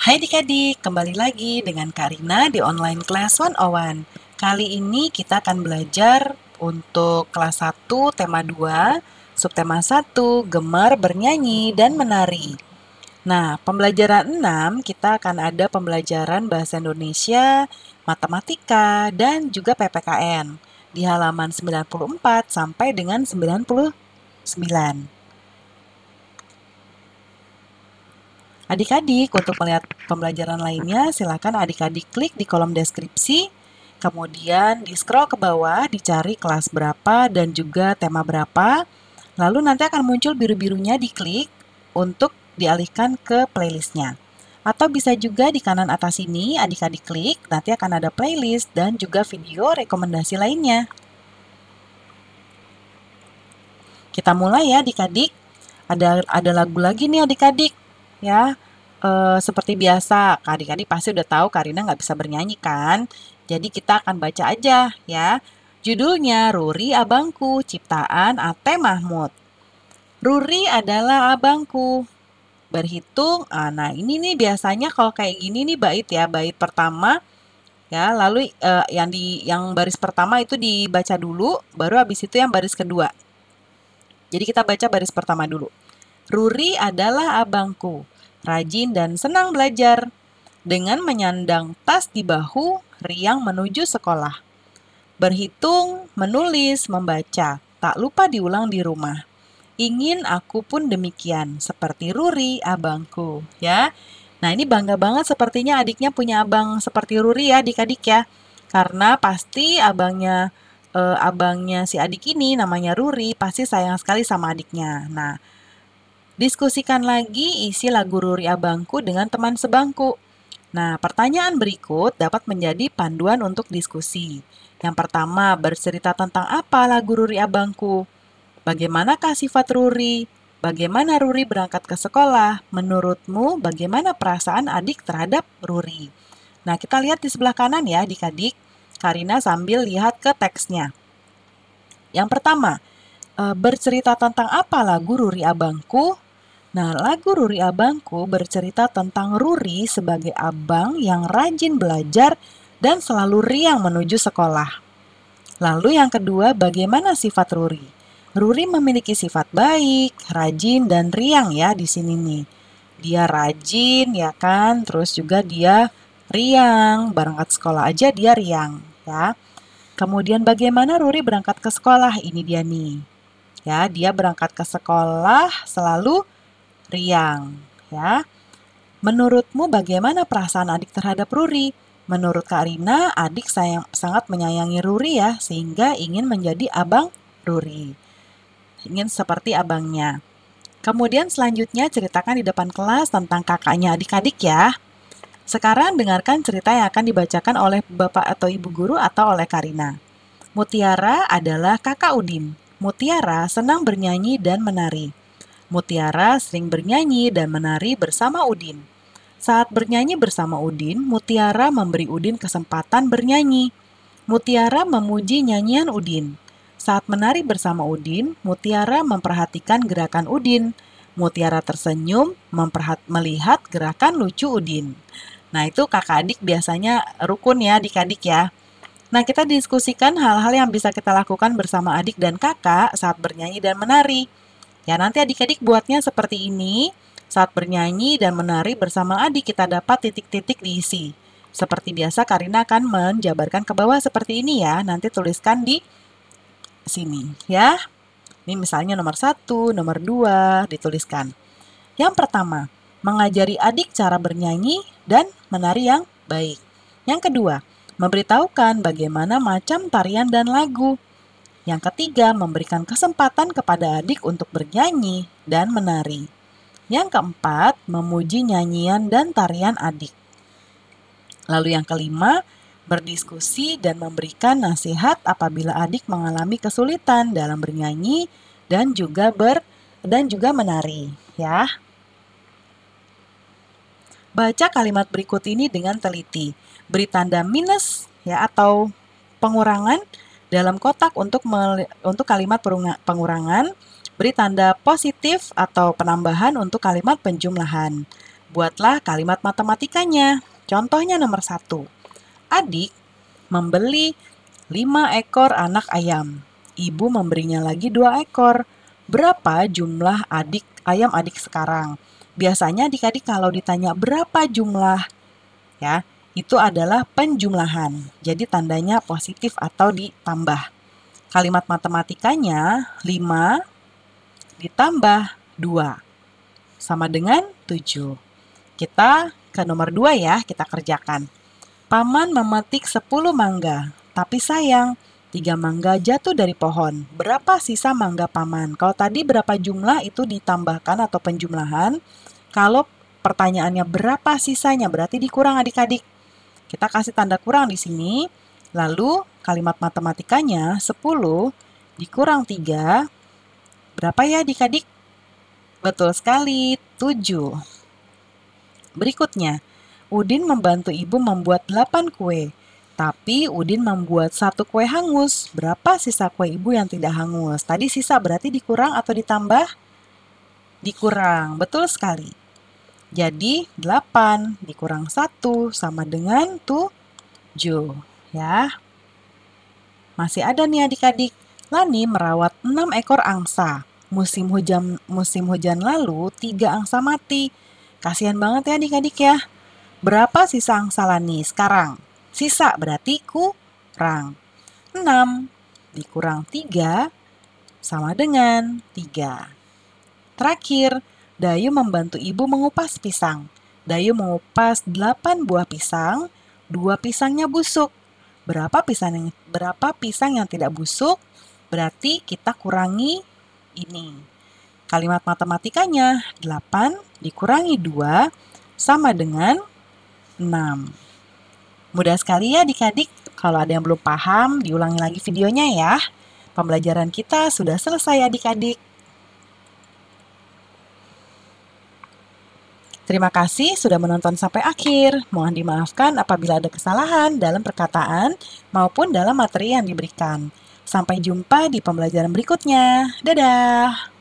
Hai adik-adik, kembali lagi dengan Kak Rina di Online Class 101. Kali ini kita akan belajar untuk kelas 1, tema 2, subtema 1, gemar bernyanyi dan menari. Nah, pembelajaran 6 kita akan ada pembelajaran bahasa Indonesia, matematika, dan juga PPKN di halaman 94 sampai dengan 99. Adik-adik, untuk melihat pembelajaran lainnya, silakan adik-adik klik di kolom deskripsi, kemudian di-scroll ke bawah, dicari kelas berapa dan juga tema berapa, lalu nanti akan muncul biru-birunya diklik untuk dialihkan ke playlistnya. Atau bisa juga di kanan atas ini, adik-adik klik, nanti akan ada playlist dan juga video rekomendasi lainnya. Kita mulai ya adik-adik. Ada lagu lagi nih adik-adik. Ya, seperti biasa, adik-adik pasti udah tahu Karina nggak bisa bernyanyi kan? Jadi kita akan baca aja ya. Judulnya Ruri Abangku, ciptaan Ate Mahmud. Ruri adalah abangku. Berhitung, nah ini nih biasanya kalau kayak gini nih bait ya, bait pertama ya, lalu yang baris pertama itu dibaca dulu, baru habis itu yang baris kedua. Jadi kita baca baris pertama dulu. Ruri adalah abangku, rajin dan senang belajar. Dengan menyandang tas di bahu, riang menuju sekolah. Berhitung, menulis, membaca, tak lupa diulang di rumah. Ingin aku pun demikian, seperti Ruri, abangku. Ya, nah ini bangga banget sepertinya adiknya punya abang seperti Ruri ya adik-adik ya. Karena pasti abangnya si adik ini namanya Ruri, pasti sayang sekali sama adiknya. Nah, diskusikan lagi isi lagu Ruri Abangku dengan teman sebangku. Nah, pertanyaan berikut dapat menjadi panduan untuk diskusi. Yang pertama, bercerita tentang apa lagu Ruri Abangku? Bagaimanakah sifat Ruri? Bagaimana Ruri berangkat ke sekolah? Menurutmu, bagaimana perasaan adik terhadap Ruri? Nah, kita lihat di sebelah kanan ya adik-adik. Karina sambil lihat ke teksnya. Yang pertama, bercerita tentang apa lagu Ruri Abangku? Nah, lagu Ruri Abangku bercerita tentang Ruri sebagai abang yang rajin belajar dan selalu riang menuju sekolah. Lalu yang kedua, bagaimana sifat Ruri? Ruri memiliki sifat baik, rajin, dan riang ya di sini nih. Dia rajin ya kan, terus juga dia riang, berangkat sekolah aja dia riang ya. Kemudian bagaimana Ruri berangkat ke sekolah? Ini dia nih. Ya, dia berangkat ke sekolah selalu riang, ya. Menurutmu bagaimana perasaan adik terhadap Ruri? Menurut Kak Rina, adik sangat menyayangi Ruri ya, sehingga ingin menjadi abang Ruri. Ingin seperti abangnya. Kemudian selanjutnya ceritakan di depan kelas tentang kakaknya adik-adik ya. Sekarang dengarkan cerita yang akan dibacakan oleh Bapak atau Ibu Guru atau oleh Kak Rina. Mutiara adalah kakak Udin. Mutiara senang bernyanyi dan menari. Mutiara sering bernyanyi dan menari bersama Udin. Saat bernyanyi bersama Udin, Mutiara memberi Udin kesempatan bernyanyi. Mutiara memuji nyanyian Udin. Saat menari bersama Udin, Mutiara memperhatikan gerakan Udin. Mutiara tersenyum melihat gerakan lucu Udin. Nah, itu kakak adik biasanya rukun ya adik-adik ya. Nah, kita diskusikan hal-hal yang bisa kita lakukan bersama adik dan kakak saat bernyanyi dan menari. Ya, nanti adik-adik buatnya seperti ini. Saat bernyanyi dan menari bersama adik, kita dapat titik-titik diisi. Seperti biasa, Karina akan menjabarkan ke bawah seperti ini ya. Nanti tuliskan di sini ya. Ini misalnya nomor 1, nomor 2, dituliskan. Yang pertama, mengajari adik cara bernyanyi dan menari yang baik. Yang kedua, memberitahukan bagaimana macam tarian dan lagu. Yang ketiga, memberikan kesempatan kepada adik untuk bernyanyi dan menari. Yang keempat, memuji nyanyian dan tarian adik. Lalu yang kelima, berdiskusi dan memberikan nasihat apabila adik mengalami kesulitan dalam bernyanyi dan juga menari, ya. Baca kalimat berikut ini dengan teliti. Beri tanda minus ya atau pengurangan dalam kotak untuk kalimat pengurangan. Beri tanda positif atau penambahan untuk kalimat penjumlahan. Buatlah kalimat matematikanya. Contohnya nomor 1. Adik membeli 5 ekor anak ayam. Ibu memberinya lagi 2 ekor. Berapa jumlah ayam adik sekarang? Biasanya adik-adik kalau ditanya berapa jumlah, ya, itu adalah penjumlahan. Jadi tandanya positif atau ditambah. Kalimat matematikanya 5 ditambah 2 sama dengan 7. Kita ke nomor 2 ya, kita kerjakan. Paman memetik 10 mangga, tapi sayang, 3 mangga jatuh dari pohon. Berapa sisa mangga paman? Kalau tadi berapa jumlah itu ditambahkan atau penjumlahan. Kalau pertanyaannya berapa sisanya, berarti dikurang adik-adik. Kita kasih tanda kurang di sini. Lalu kalimat matematikanya 10 dikurang 3. Berapa ya adik-adik? Betul sekali, 7. Berikutnya, Udin membantu ibu membuat 8 kue. Tapi Udin membuat 1 kue hangus. Berapa sisa kue ibu yang tidak hangus? Tadi sisa berarti dikurang atau ditambah? Dikurang, betul sekali. Jadi 8 dikurang 1 sama dengan 7. Ya. Masih ada nih adik-adik. Lani merawat 6 ekor angsa. Musim hujan lalu 3 angsa mati. Kasihan banget ya adik-adik ya. Berapa sisa angsa Lani sekarang? Sisa berarti kurang. 6 dikurang 3 sama dengan 3. Terakhir, Dayu membantu ibu mengupas pisang. Dayu mengupas 8 buah pisang, 2 pisangnya busuk. Berapa pisang yang tidak busuk? Berarti kita kurangi ini. Kalimat matematikanya 8 dikurangi 2 sama dengan 6. Mudah sekali ya adik-adik. Kalau ada yang belum paham, diulangi lagi videonya ya. Pembelajaran kita sudah selesai adik-adik. Terima kasih sudah menonton sampai akhir. Mohon dimaafkan apabila ada kesalahan dalam perkataan maupun dalam materi yang diberikan. Sampai jumpa di pembelajaran berikutnya. Dadah!